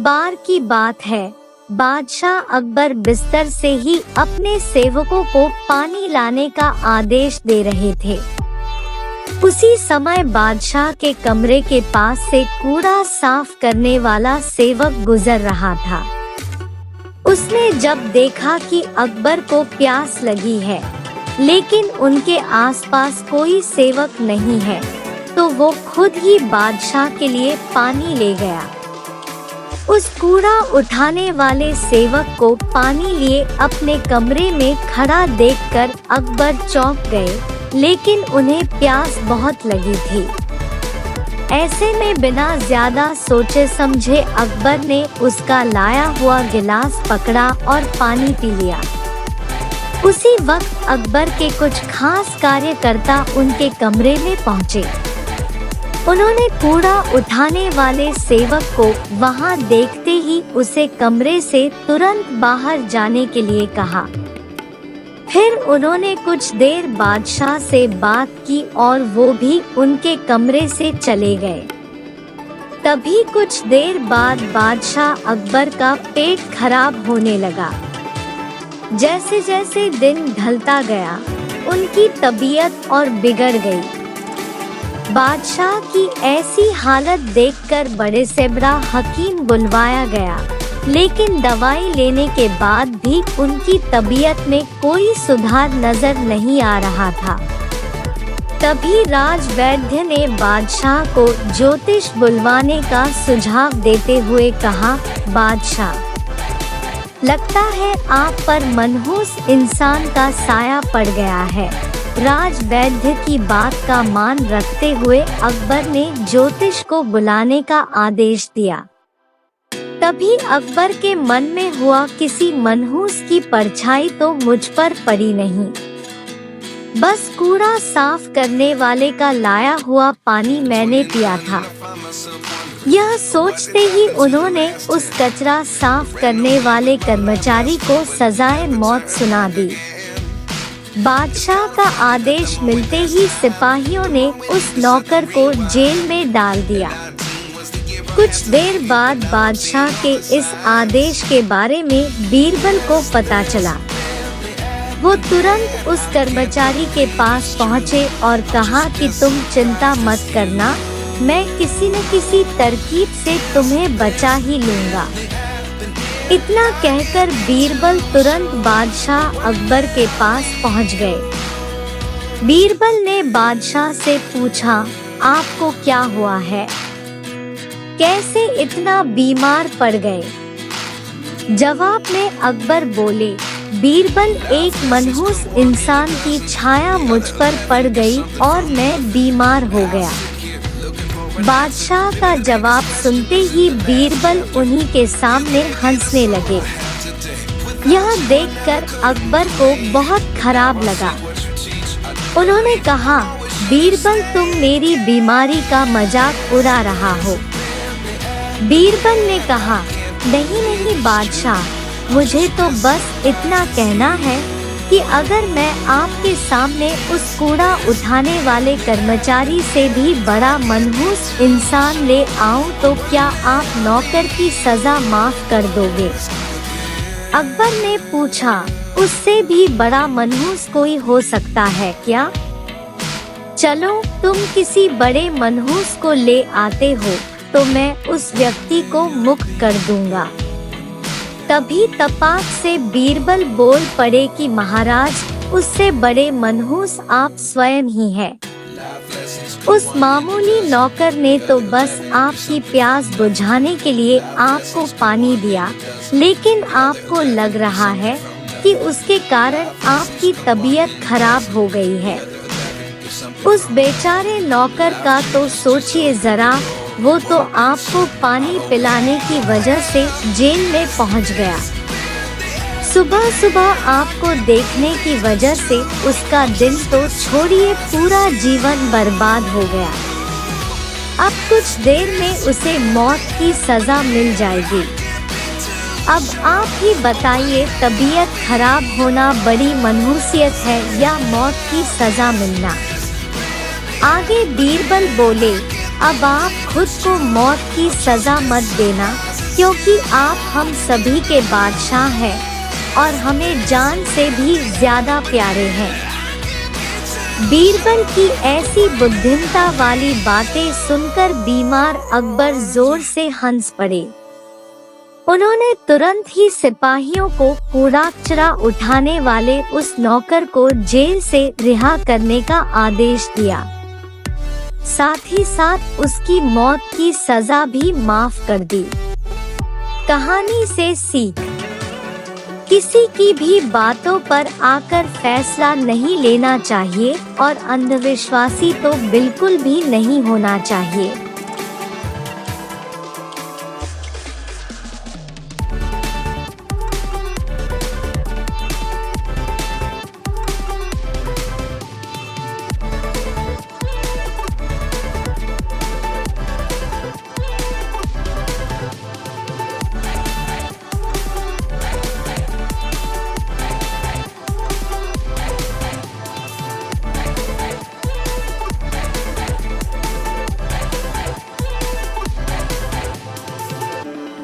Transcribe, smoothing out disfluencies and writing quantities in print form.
बार की बात है, बादशाह अकबर बिस्तर से ही अपने सेवकों को पानी लाने का आदेश दे रहे थे। उसी समय बादशाह के कमरे के पास से कूड़ा साफ करने वाला सेवक गुजर रहा था। उसने जब देखा कि अकबर को प्यास लगी है, लेकिन उनके आसपास कोई सेवक नहीं है, तो वो खुद ही बादशाह के लिए पानी ले गया। उस कूड़ा उठाने वाले सेवक को पानी लिए अपने कमरे में खड़ा देखकर अकबर चौंक गए, लेकिन उन्हें प्यास बहुत लगी थी। ऐसे में बिना ज्यादा सोचे समझे अकबर ने उसका लाया हुआ गिलास पकड़ा और पानी पी लिया। उसी वक्त अकबर के कुछ खास कार्यकर्ता उनके कमरे में पहुंचे। उन्होंने कूड़ा उठाने वाले सेवक को वहां देखते ही उसे कमरे से तुरंत बाहर जाने के लिए कहा। फिर उन्होंने कुछ देर बादशाह से बात की और वो भी उनके कमरे से चले गए। तभी कुछ देर बाद बादशाह अकबर का पेट खराब होने लगा। जैसे जैसे दिन ढलता गया, उनकी तबीयत और बिगड़ गई। बादशाह की ऐसी हालत देखकर बड़े से बड़ा हकीम बुलवाया गया, लेकिन दवाई लेने के बाद भी उनकी तबीयत में कोई सुधार नजर नहीं आ रहा था। तभी राजवैद्य ने बादशाह को ज्योतिष बुलवाने का सुझाव देते हुए कहा, बादशाह, लगता है आप पर मनहूस इंसान का साया पड़ गया है। राजवैद्य की बात का मान रखते हुए अकबर ने ज्योतिष को बुलाने का आदेश दिया। तभी अकबर के मन में हुआ, किसी मनहूस की परछाई तो मुझ पर पड़ी नहीं। बस कूड़ा साफ करने वाले का लाया हुआ पानी मैंने पिया था। यह सोचते ही उन्होंने उस कचरा साफ करने वाले कर्मचारी को सजाए मौत सुना दी। बादशाह का आदेश मिलते ही सिपाहियों ने उस नौकर को जेल में डाल दिया। कुछ देर बाद बादशाह के इस आदेश के बारे में बीरबल को पता चला। वो तुरंत उस कर्मचारी के पास पहुँचे और कहा कि तुम चिंता मत करना, मैं किसी न किसी तरकीब से तुम्हें बचा ही लूँगा। इतना कहकर बीरबल तुरंत बादशाह अकबर के पास पहुंच गए। बीरबल ने बादशाह से पूछा, आपको क्या हुआ है? कैसे इतना बीमार पड़ गए? जवाब में अकबर बोले, बीरबल, एक मनहूस इंसान की छाया मुझ पर पड़ गई और मैं बीमार हो गया। बादशाह का जवाब सुनते ही बीरबल उन्हीं के सामने हंसने लगे। यह देखकर अकबर को बहुत खराब लगा। उन्होंने कहा, बीरबल, तुम मेरी बीमारी का मजाक उड़ा रहा हो। बीरबल ने कहा, नहीं नहीं बादशाह, मुझे तो बस इतना कहना है कि अगर मैं आपके सामने उस कूड़ा उठाने वाले कर्मचारी से भी बड़ा मनहूस इंसान ले आऊं तो क्या आप नौकर की सजा माफ कर दोगे? अकबर ने पूछा, उससे भी बड़ा मनहूस कोई हो सकता है क्या? चलो, तुम किसी बड़े मनहूस को ले आते हो तो मैं उस व्यक्ति को मुक्त कर दूंगा। तभी तपाक से बीरबल बोल पड़े कि महाराज, उससे बड़े मनहूस आप स्वयं ही हैं। उस मामूली नौकर ने तो बस आपकी प्यास बुझाने के लिए आपको पानी दिया, लेकिन आपको लग रहा है कि उसके कारण आपकी तबीयत खराब हो गई है। उस बेचारे नौकर का तो सोचिए जरा, वो तो आपको पानी पिलाने की वजह से जेल में पहुंच गया। सुबह सुबह आपको देखने की वजह से उसका दिन तो छोड़िए, पूरा जीवन बर्बाद हो गया। अब कुछ देर में उसे मौत की सजा मिल जाएगी। अब आप ही बताइए, तबीयत खराब होना बड़ी मनहूसियत है या मौत की सजा मिलना? आगे बीरबल बोले, अब आप खुद को मौत की सजा मत देना, क्योंकि आप हम सभी के बादशाह हैं और हमें जान से भी ज्यादा प्यारे हैं। बीरबल की ऐसी बुद्धिमत्ता वाली बातें सुनकर बीमार अकबर जोर से हंस पड़े। उन्होंने तुरंत ही सिपाहियों को कूड़ा कचरा उठाने वाले उस नौकर को जेल से रिहा करने का आदेश दिया। साथ ही साथ उसकी मौत की सजा भी माफ कर दी। कहानी से सीख: किसी की भी बातों पर आकर फैसला नहीं लेना चाहिए और अंधविश्वासी तो बिल्कुल भी नहीं होना चाहिए।